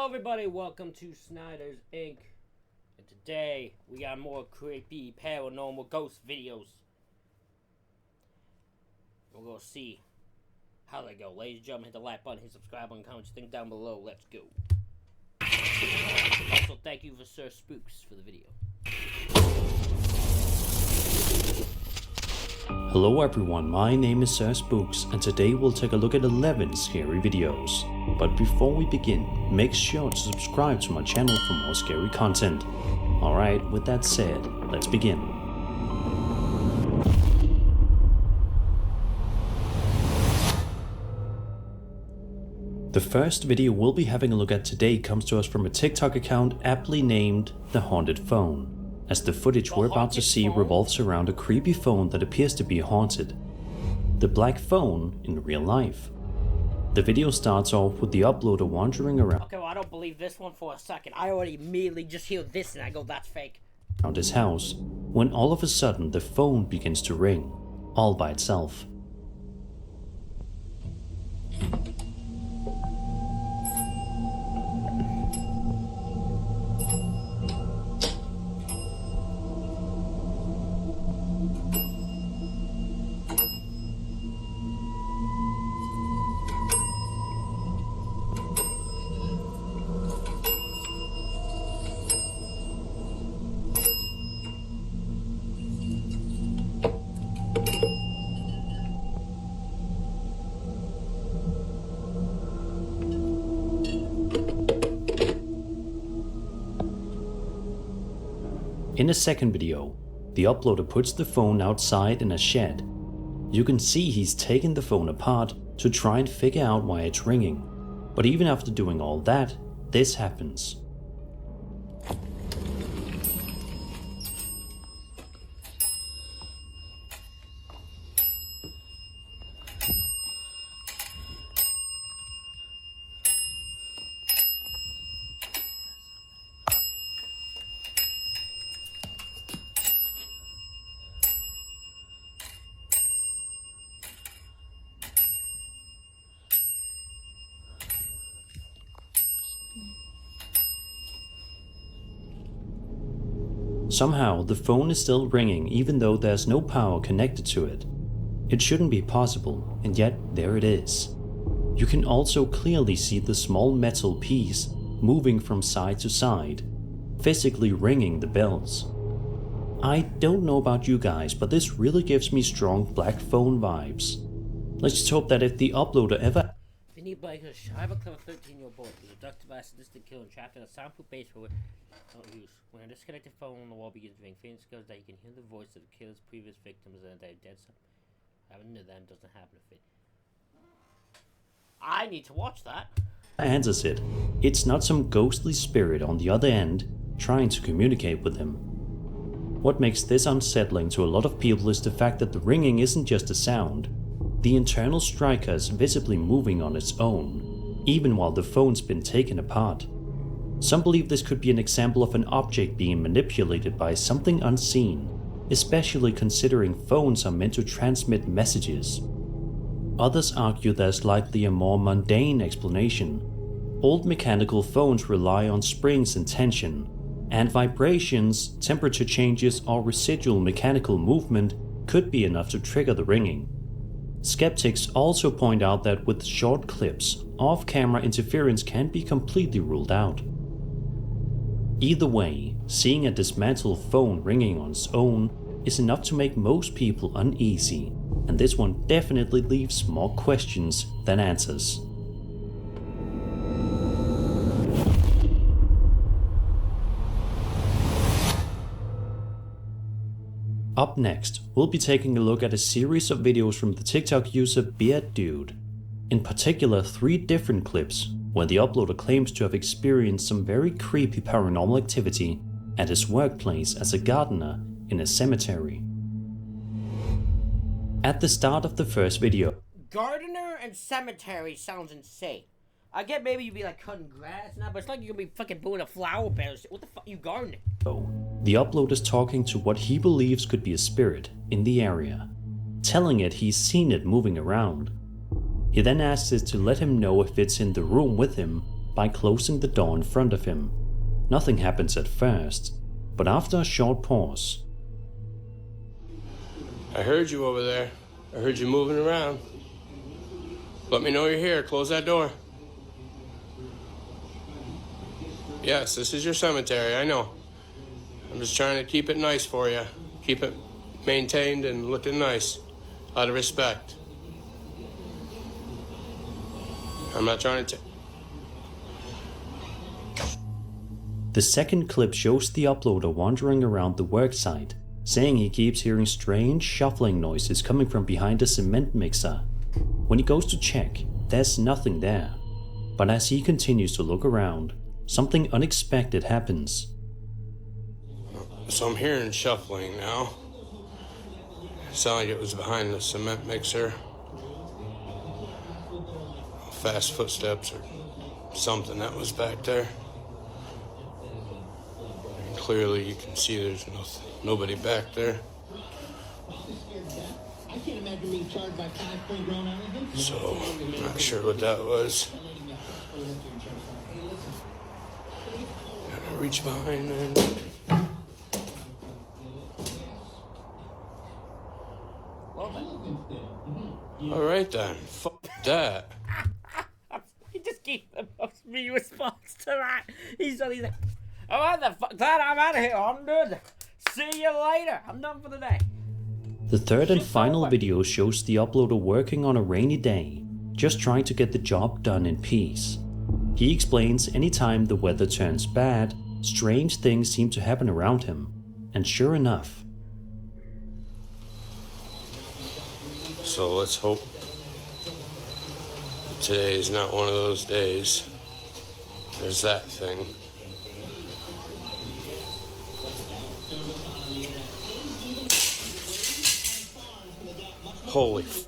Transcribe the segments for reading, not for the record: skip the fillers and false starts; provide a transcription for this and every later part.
everybody, welcome to Snyder's Inc. And today we got more creepy paranormal ghost videos. We're gonna see how they go. Ladies and gentlemen, hit the like button, hit subscribe button, comment your thing down below. Let's go. Also, thank you for Sir Spooks for the video. Hello everyone, my name is Sir Spooks and today we'll take a look at 11 scary videos. But before we begin, make sure to subscribe to my channel for more scary content. Alright, with that said, let's begin. The first video we'll be having a look at today comes to us from a TikTok account aptly named The Haunted Phone, as the footage we're about to see revolves around a creepy phone that appears to be haunted. The black phone in real life. The video starts off with the uploader wandering around. Okay, well, I don't believe this one for a second. I already immediately just hear this and I go, that's fake. Around his house, when all of a sudden the phone begins to ring, all by itself. In a second video, the uploader puts the phone outside in a shed. You can see he's taken the phone apart to try and figure out why it's ringing. But even after doing all that, this happens. Somehow, the phone is still ringing even though there's no power connected to it. It shouldn't be possible, and yet there it is. You can also clearly see the small metal piece moving from side to side, physically ringing the bells. I don't know about you guys, but this really gives me strong black phone vibes. Let's just hope that if the uploader ever Vinny Biker, I have a clever 13-year-old boy who's abducted by a sadistic killer and trapped in a soundproof basement don't use. When a disconnected phone on the wall begins ringing, Phoenix goes that you can hear the voice of the killer's previous victims and they're dead. So happening to them doesn't happen to fit. I need to watch that. answers it, it's not some ghostly spirit on the other end trying to communicate with him. What makes this unsettling to a lot of people is the fact that the ringing isn't just a sound. The internal striker is visibly moving on its own, even while the phone's been taken apart. Some believe this could be an example of an object being manipulated by something unseen, especially considering phones are meant to transmit messages. Others argue there's likely a more mundane explanation. Old mechanical phones rely on springs and tension, and vibrations, temperature changes, or residual mechanical movement could be enough to trigger the ringing. Skeptics also point out that with short clips, off-camera interference can be completely ruled out. Either way, seeing a dismantled phone ringing on its own is enough to make most people uneasy, and this one definitely leaves more questions than answers. Up next, we'll be taking a look at a series of videos from the TikTok user Beard Dude. In particular, 3 different clips where the uploader claims to have experienced some very creepy paranormal activity at his workplace as a gardener in a cemetery. At the start of the first video, Gardener and cemetery sounds insane. I get maybe you'd be like cutting grass now, but it's like you're gonna be fucking doing a flower bed or shit. What the fuck you gardening? The uploader is talking to what he believes could be a spirit in the area, telling it he's seen it moving around. He then asks it to let him know if it's in the room with him, by closing the door in front of him. Nothing happens at first, but after a short pause. I heard you over there. I heard you moving around. Let me know you're here. Close that door. Yes, this is your cemetery, I know. I'm just trying to keep it nice for you. Keep it maintained and looking nice, out of respect. I'm not trying to The second clip shows the uploader wandering around the worksite, saying he keeps hearing strange shuffling noises coming from behind a cement mixer. When he goes to check, there's nothing there. But as he continues to look around, something unexpected happens. So I'm hearing shuffling now. Sounded like it was behind the cement mixer. Fast footsteps or something that was back there. And clearly you can see there's nobody back there. So I'm not sure what that was. Gotta reach behind there. All right then, fuck that. He just gave the most me response to that. He's like, oh, what the fuck that? I'm out of here. I'm good. See you later. I'm done for the day. The third and final video shows the uploader working on a rainy day, just trying to get the job done in peace. He explains anytime the weather turns bad, strange things seem to happen around him, and sure enough. So let's hope today is not one of those days. There's that thing. Holy f***.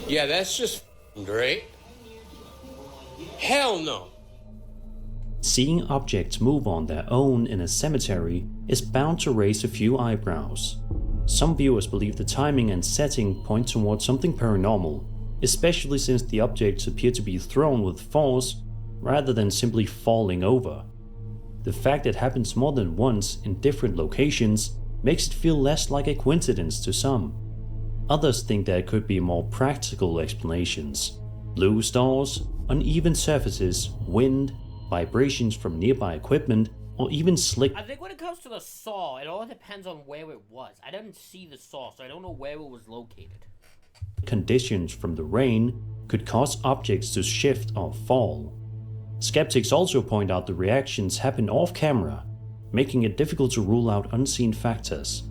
Yeah, that's just great. Hell no. Seeing objects move on their own in a cemetery is bound to raise a few eyebrows. Some viewers believe the timing and setting point towards something paranormal, especially since the objects appear to be thrown with force rather than simply falling over. The fact it happens more than once in different locations makes it feel less like a coincidence to some. Others think there could be more practical explanations. Loose doors, uneven surfaces, wind, vibrations from nearby equipment, or even slick. I think when it comes to the saw, it all depends on where it was. I didn't see the saw, so I don't know where it was located. Conditions from the rain could cause objects to shift or fall. Skeptics also point out the reactions happen off camera, making it difficult to rule out unseen factors.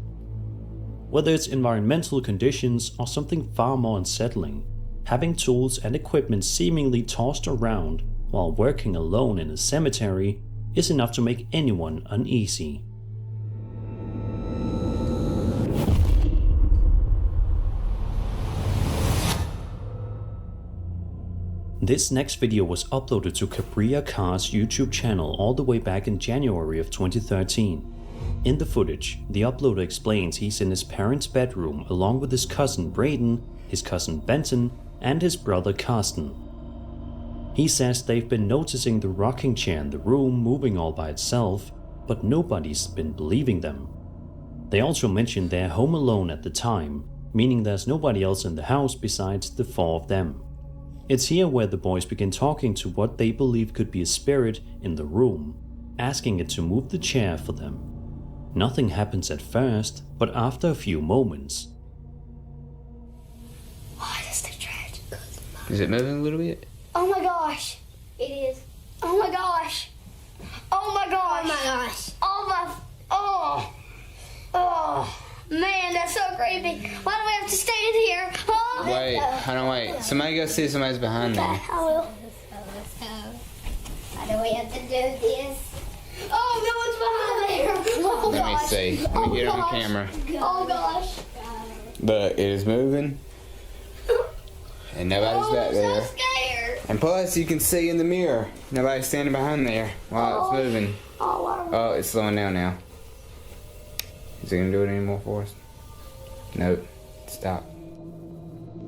Whether it's environmental conditions or something far more unsettling, having tools and equipment seemingly tossed around while working alone in a cemetery is enough to make anyone uneasy. This next video was uploaded to Cabriya Car's YouTube channel all the way back in January of 2013. In the footage, the uploader explains he's in his parents' bedroom along with his cousin Braden, his cousin Benton, and his brother Carsten. He says they've been noticing the rocking chair in the room moving all by itself, but nobody's been believing them. They also mention they're home alone at the time, meaning there's nobody else in the house besides the four of them. It's here where the boys begin talking to what they believe could be a spirit in the room, asking it to move the chair for them. Nothing happens at first, but after a few moments. What is the dread? Is it moving a little bit? Oh my gosh. It is. Oh my gosh. Oh my gosh. Oh my gosh. Oh my. Oh. Oh. Man, that's so creepy. Why do we have to stand here? Oh. Wait, hold on, wait. Somebody go see if somebody's behind there. I will. Why do we have to do this? Oh, no one's behind there. Oh, Let gosh. me see. Let me get it on camera. Oh gosh. Look, it is moving. And nobody's back I'm there. so scared. And plus, you can see in the mirror. Nobody's standing behind there while it's moving. Oh, wow. Oh, it's slowing down now. Is it gonna do it anymore for us? Nope. Stop.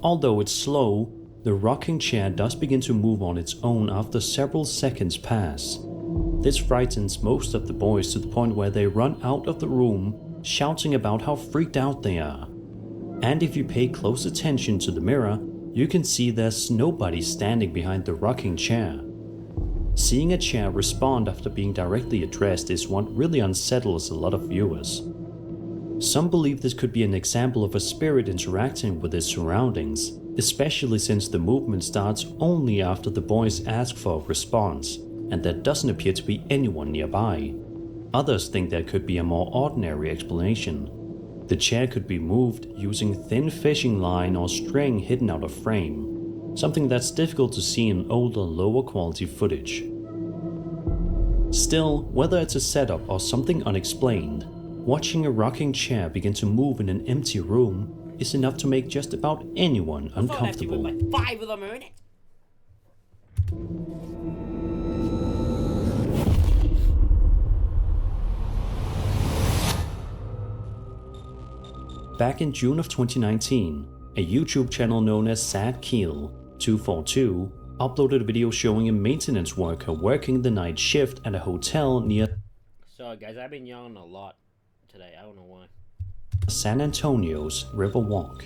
Although it's slow, the rocking chair does begin to move on its own after several seconds pass. This frightens most of the boys to the point where they run out of the room, shouting about how freaked out they are. And if you pay close attention to the mirror, you can see there's nobody standing behind the rocking chair. Seeing a chair respond after being directly addressed is what really unsettles a lot of viewers. Some believe this could be an example of a spirit interacting with its surroundings, especially since the movement starts only after the boys ask for a response, and there doesn't appear to be anyone nearby. Others think there could be a more ordinary explanation. The chair could be moved using thin fishing line or string hidden out of frame, something that's difficult to see in older, lower quality footage. Still, whether it's a setup or something unexplained, watching a rocking chair begin to move in an empty room is enough to make just about anyone uncomfortable. With my 5 of them are in it. Back in June of 2019, a YouTube channel known as Sad Keel 242 uploaded a video showing a maintenance worker working the night shift at a hotel near Sorry guys, I've been yawning a lot today, I don't know why. San Antonio's River Walk.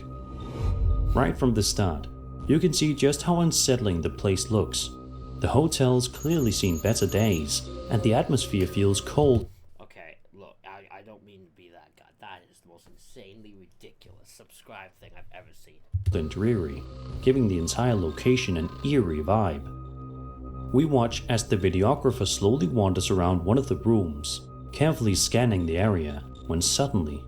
Right from the start, you can see just how unsettling the place looks. The hotel's clearly seen better days, and the atmosphere feels cold. Okay, look, I don't mean to be that guy. That is the most insanely ridiculous subscribe thing I've ever seen. And dreary, giving the entire location an eerie vibe. We watch as the videographer slowly wanders around one of the rooms, carefully scanning the area, when suddenly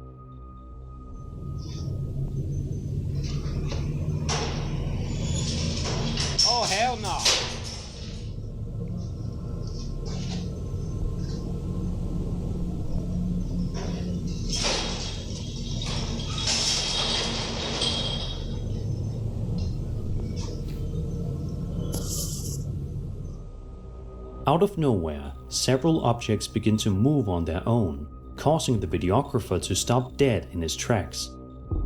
oh hell no! Out of nowhere, several objects begin to move on their own, causing the videographer to stop dead in his tracks.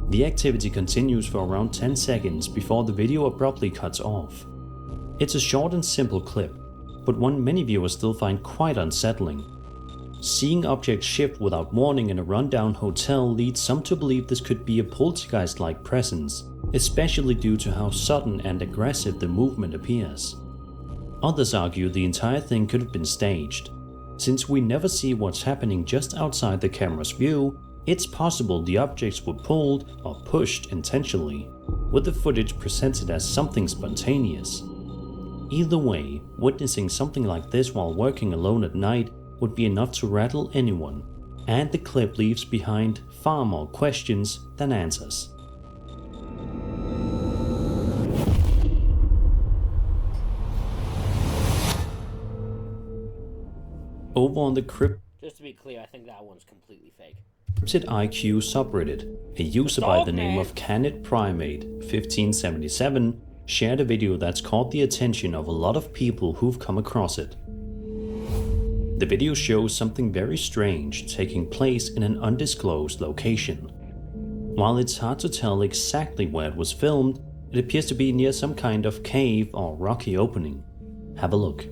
The activity continues for around 10 seconds before the video abruptly cuts off. It's a short and simple clip, but one many viewers still find quite unsettling. Seeing objects shift without warning in a rundown hotel leads some to believe this could be a poltergeist-like presence, especially due to how sudden and aggressive the movement appears. Others argue the entire thing could have been staged. Since we never see what's happening just outside the camera's view, it's possible the objects were pulled or pushed intentionally, with the footage presented as something spontaneous. Either way, witnessing something like this while working alone at night would be enough to rattle anyone, and the clip leaves behind far more questions than answers. Over on the Just to be clear, I think that one's completely fake. Crypted IQ subreddit, a user by the name of Canid Primate 1577 shared a video that's caught the attention of a lot of people who've come across it. The video shows something very strange taking place in an undisclosed location. While it's hard to tell exactly where it was filmed, it appears to be near some kind of cave or rocky opening. Have a look.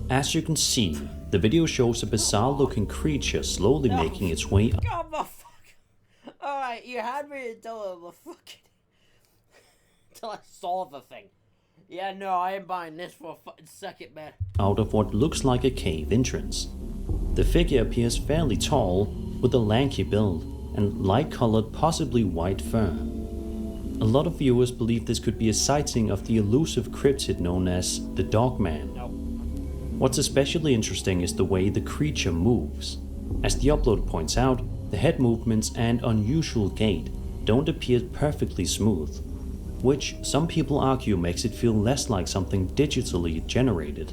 As you can see, the video shows a bizarre looking creature slowly making its way up. God, the fuck! Alright, you had me until the fucking... until I saw the thing. Yeah, no, I ain't buying this for a fucking second, man. Out of what looks like a cave entrance. The figure appears fairly tall, with a lanky build, and light-colored, possibly white fur. A lot of viewers believe this could be a sighting of the elusive cryptid known as the Dogman. No. What's especially interesting is the way the creature moves. As the upload points out, the head movements and unusual gait don't appear perfectly smooth, which some people argue makes it feel less like something digitally generated.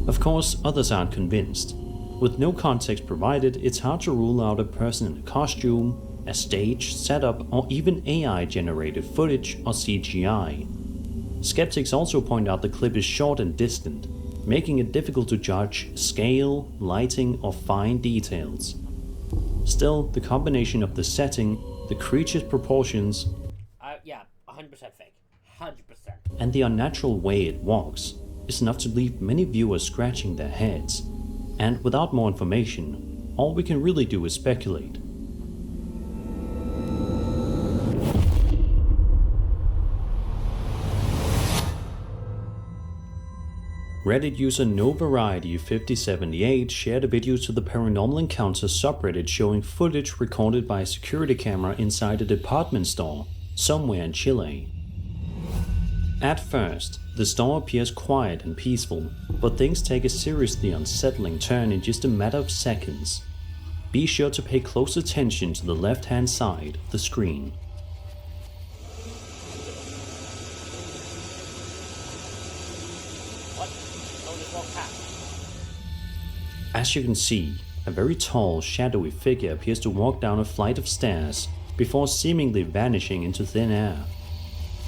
Of course, others aren't convinced. With no context provided, it's hard to rule out a person in a costume, a stage, setup, or even AI-generated footage or CGI. Skeptics also point out the clip is short and distant, making it difficult to judge scale, lighting, or fine details. Still, the combination of the setting, the creature's proportions, yeah, 100% fake. 100%. and the unnatural way it walks is enough to leave many viewers scratching their heads. And without more information, all we can really do is speculate. Reddit user NoVariety5078 shared a video to the Paranormal Encounters subreddit showing footage recorded by a security camera inside a department store somewhere in Chile. At first, the store appears quiet and peaceful, but things take a seriously unsettling turn in just a matter of seconds. Be sure to pay close attention to the left-hand side of the screen. What? Oh, just walk past. As you can see, a very tall, shadowy figure appears to walk down a flight of stairs before seemingly vanishing into thin air.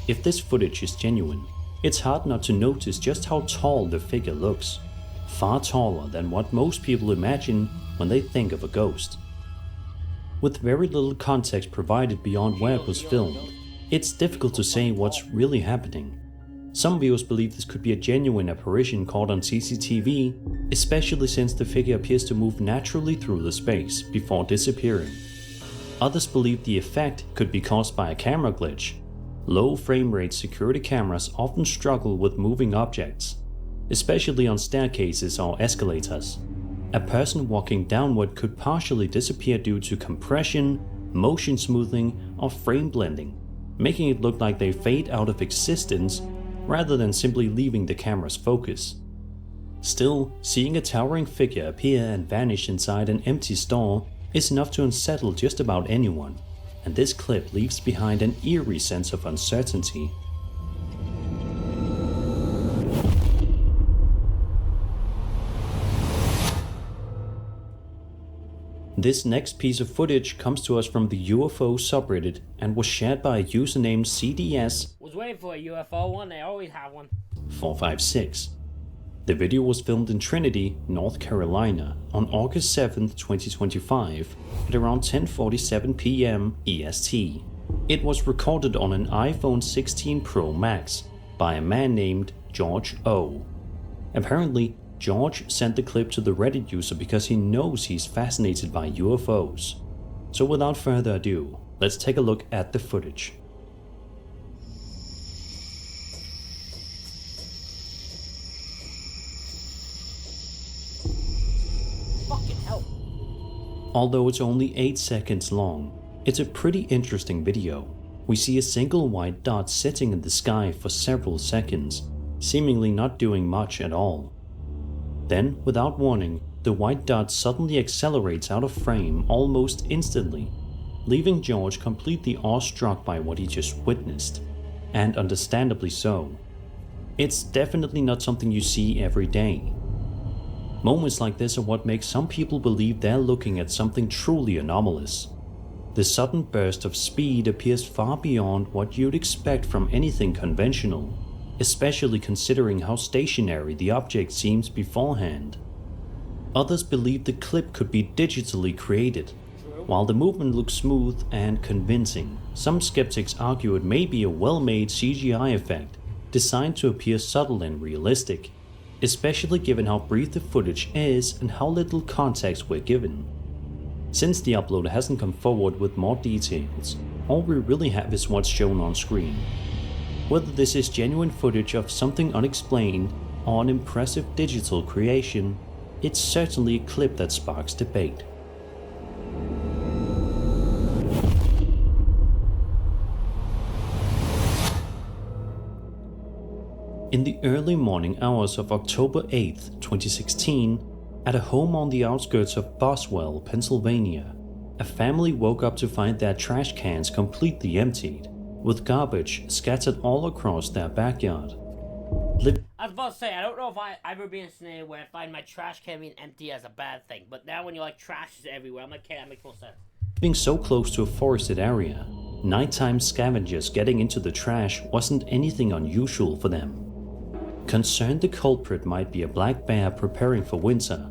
If this footage is genuine, it's hard not to notice just how tall the figure looks. Far taller than what most people imagine when they think of a ghost. With very little context provided beyond where it was filmed, it's difficult to say what's really happening. Some viewers believe this could be a genuine apparition caught on CCTV, especially since the figure appears to move naturally through the space before disappearing. Others believe the effect could be caused by a camera glitch. Low frame rate security cameras often struggle with moving objects, especially on staircases or escalators. A person walking downward could partially disappear due to compression, motion smoothing, or frame blending, making it look like they fade out of existence rather than simply leaving the camera's focus. Still, seeing a towering figure appear and vanish inside an empty store is enough to unsettle just about anyone, and this clip leaves behind an eerie sense of uncertainty. This next piece of footage comes to us from the UFO subreddit and was shared by a user named CDS Was waiting for a UFO one, they always have one. 456. The video was filmed in Trinity, North Carolina on August 7th, 2025 at around 10:47 p.m. EST. It was recorded on an iPhone 16 Pro Max by a man named George O. Apparently, George sent the clip to the Reddit user because he knows he's fascinated by UFOs. So without further ado, let's take a look at the footage. Fucking hell. Although it's only 8 seconds long, it's a pretty interesting video. We see a single white dot sitting in the sky for several seconds, seemingly not doing much at all. Then, without warning, the white dot suddenly accelerates out of frame almost instantly, leaving George completely awestruck by what he just witnessed, and understandably so. It's definitely not something you see every day. Moments like this are what make some people believe they're looking at something truly anomalous. The sudden burst of speed appears far beyond what you'd expect from anything conventional, especially considering how stationary the object seems beforehand. Others believe the clip could be digitally created. While the movement looks smooth and convincing, some skeptics argue it may be a well-made CGI effect designed to appear subtle and realistic, especially given how brief the footage is and how little context we're given. Since the uploader hasn't come forward with more details, all we really have is what's shown on screen. Whether this is genuine footage of something unexplained or an impressive digital creation, it's certainly a clip that sparks debate. In the early morning hours of October 8, 2016, at a home on the outskirts of Boswell, Pennsylvania, a family woke up to find their trash cans completely emptied, with garbage scattered all across their backyard. I was about to say, I don't know if I ever been in a scenario where I find my trash can being empty as a bad thing, but now when you're like, trash is everywhere, I'm like, okay, that makes more sense. Being so close to a forested area, nighttime scavengers getting into the trash wasn't anything unusual for them. Concerned the culprit might be a black bear preparing for winter,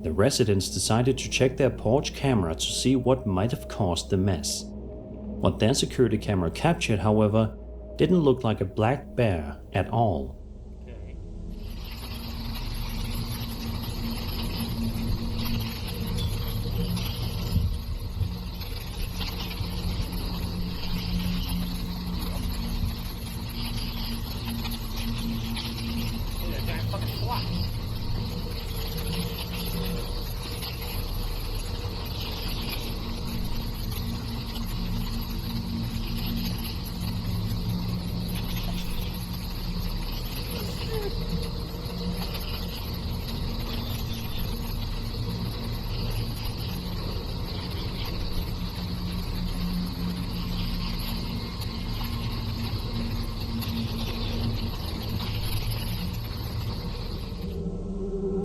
the residents decided to check their porch camera to see what might have caused the mess. What their security camera captured, however, didn't look like a black bear at all. Okay. Look at that giant fucking fly.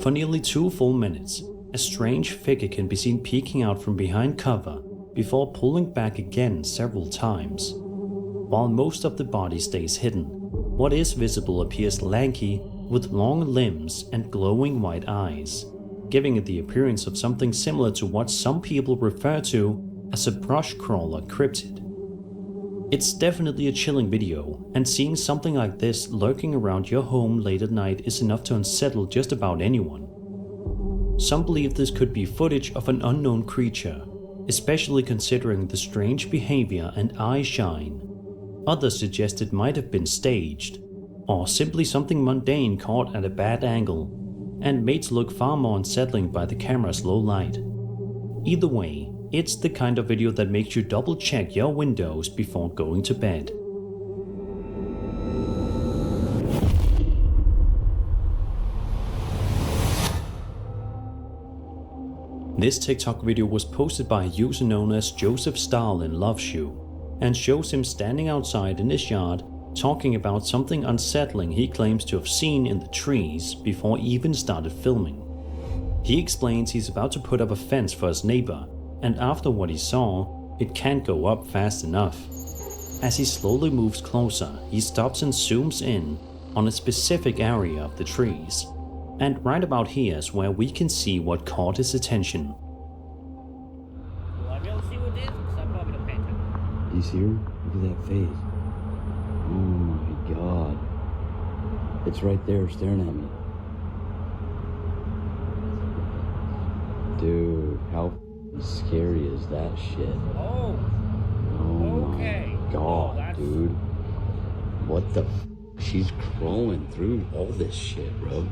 For nearly 2 full minutes, a strange figure can be seen peeking out from behind cover before pulling back again several times. While most of the body stays hidden, what is visible appears lanky with long limbs and glowing white eyes, giving it the appearance of something similar to what some people refer to as a brush crawler cryptid. It's definitely a chilling video, and seeing something like this lurking around your home late at night is enough to unsettle just about anyone. Some believe this could be footage of an unknown creature, especially considering the strange behavior and eye shine. Others suggest it might have been staged, or simply something mundane caught at a bad angle, and made to look far more unsettling by the camera's low light. Either way, it's the kind of video that makes you double check your windows before going to bed. This TikTok video was posted by a user known as Joseph Stalin Loves You, and shows him standing outside in his yard talking about something unsettling he claims to have seen in the trees before he even started filming. He explains he's about to put up a fence for his neighbor, and after what he saw, it can't go up fast enough. As he slowly moves closer, he stops and zooms in on a specific area of the trees, and right about here is where we can see what caught his attention. Will I be able to see what it is? Because I probably don't pay attention. You see her? Look at that face. Oh my god. It's right there staring at me. Dude, how scary is that shit? Oh, Oh okay. my god, Oh, that's- dude. What the She's crawling through all this shit, bro.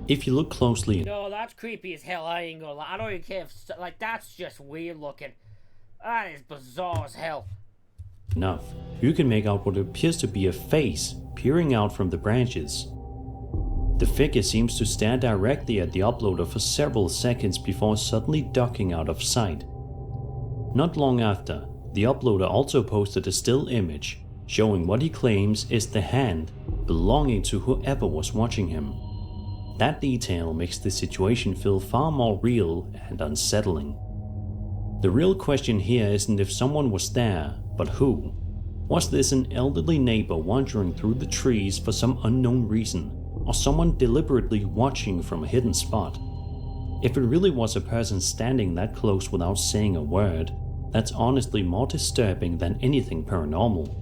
If you look closely No, that's creepy as hell. I ain't gonna lie. I don't even care if, like, that's just weird looking. That is bizarre as hell. enough, you can make out what appears to be a face peering out from the branches. The figure seems to stare directly at the uploader for several seconds before suddenly ducking out of sight. Not long after, the uploader also posted a still image showing what he claims is the hand belonging to whoever was watching him. That detail makes the situation feel far more real and unsettling. The real question here isn't if someone was there, but who. Was this an elderly neighbor wandering through the trees for some unknown reason, or someone deliberately watching from a hidden spot? If it really was a person standing that close without saying a word, that's honestly more disturbing than anything paranormal.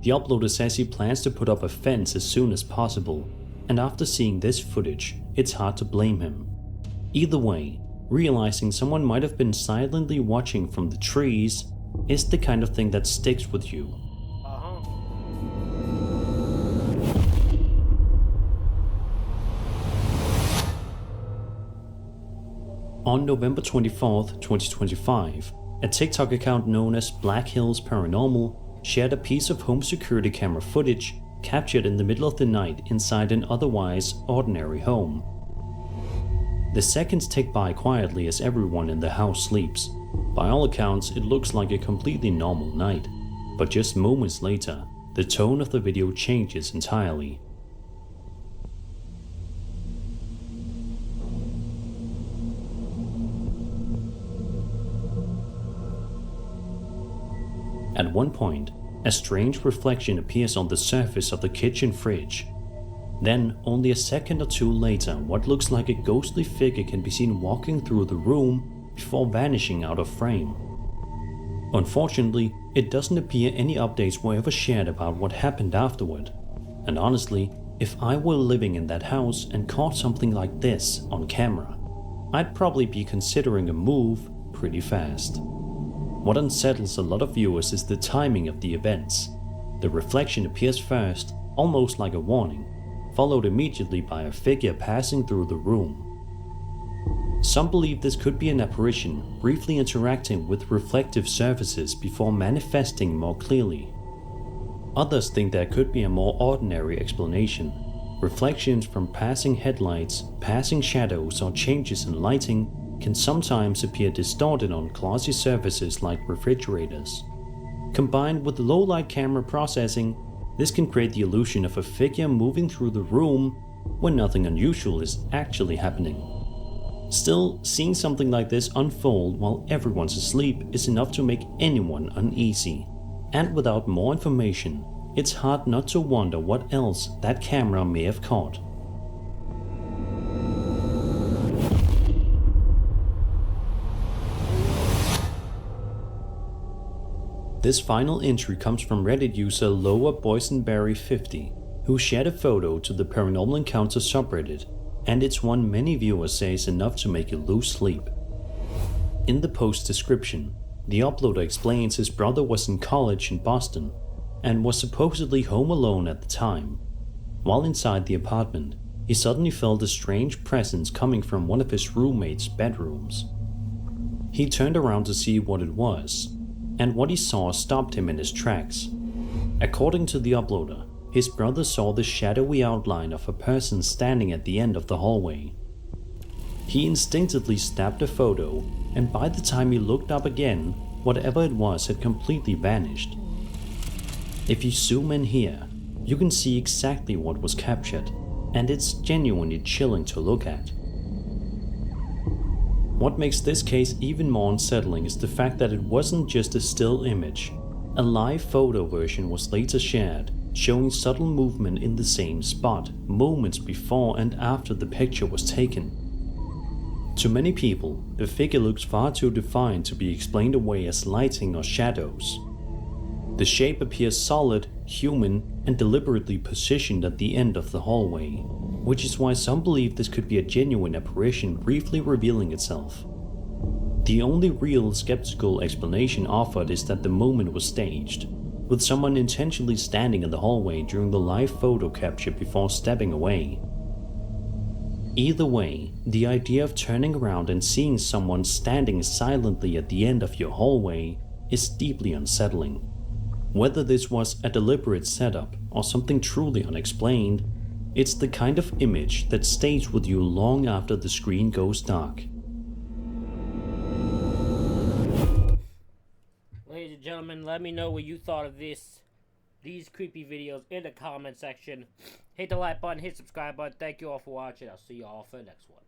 The uploader says he plans to put up a fence as soon as possible, and after seeing this footage, it's hard to blame him. Either way, realizing someone might have been silently watching from the trees is the kind of thing that sticks with you. On November 24th, 2025, a TikTok account known as Black Hills Paranormal shared a piece of home security camera footage captured in the middle of the night inside an otherwise ordinary home. The seconds tick by quietly as everyone in the house sleeps. By all accounts, it looks like a completely normal night, but just moments later, the tone of the video changes entirely. At one point, A strange reflection appears on the surface of the kitchen fridge. Then, only a second or two later, what looks like a ghostly figure can be seen walking through the room before vanishing out of frame. Unfortunately, it doesn't appear any updates were ever shared about what happened afterward. And honestly, if I were living in that house and caught something like this on camera, I'd probably be considering a move pretty fast. What unsettles a lot of viewers is the timing of the events. The reflection appears first, almost like a warning, followed immediately by a figure passing through the room. Some believe this could be an apparition briefly interacting with reflective surfaces before manifesting more clearly. Others think there could be a more ordinary explanation. Reflections from passing headlights, passing shadows, or changes in lighting can sometimes appear distorted on glossy surfaces like refrigerators. Combined with low light camera processing, this can create the illusion of a figure moving through the room when nothing unusual is actually happening. Still, seeing something like this unfold while everyone's asleep is enough to make anyone uneasy. And without more information, it's hard not to wonder what else that camera may have caught. This final entry comes from Reddit user Lower Boysenberry50, who shared a photo to the Paranormal Encounters subreddit, and it's one many viewers say is enough to make you lose sleep. In the post description, the uploader explains his brother was in college in Boston and was supposedly home alone at the time. While inside the apartment, he suddenly felt a strange presence coming from one of his roommate's bedrooms. He turned around to see what it was, and what he saw stopped him in his tracks. According to the uploader, his brother saw the shadowy outline of a person standing at the end of the hallway. He instinctively snapped a photo, and by the time he looked up again, whatever it was had completely vanished. If you zoom in here, you can see exactly what was captured, and it's genuinely chilling to look at. What makes this case even more unsettling is the fact that it wasn't just a still image. A live photo version was later shared, showing subtle movement in the same spot moments before and after the picture was taken. To many people, the figure looks far too defined to be explained away as lighting or shadows. The shape appears solid, human, and deliberately positioned at the end of the hallway, which is why some believe this could be a genuine apparition briefly revealing itself. The only real skeptical explanation offered is that the moment was staged, with someone intentionally standing in the hallway during the live photo capture before stepping away. Either way, the idea of turning around and seeing someone standing silently at the end of your hallway is deeply unsettling. Whether this was a deliberate setup or something truly unexplained, it's the kind of image that stays with you long after the screen goes dark. Ladies and gentlemen, let me know what you thought of these creepy videos in the comment section. Hit the like button, hit subscribe button. Thank you all for watching. I'll see you all for the next one.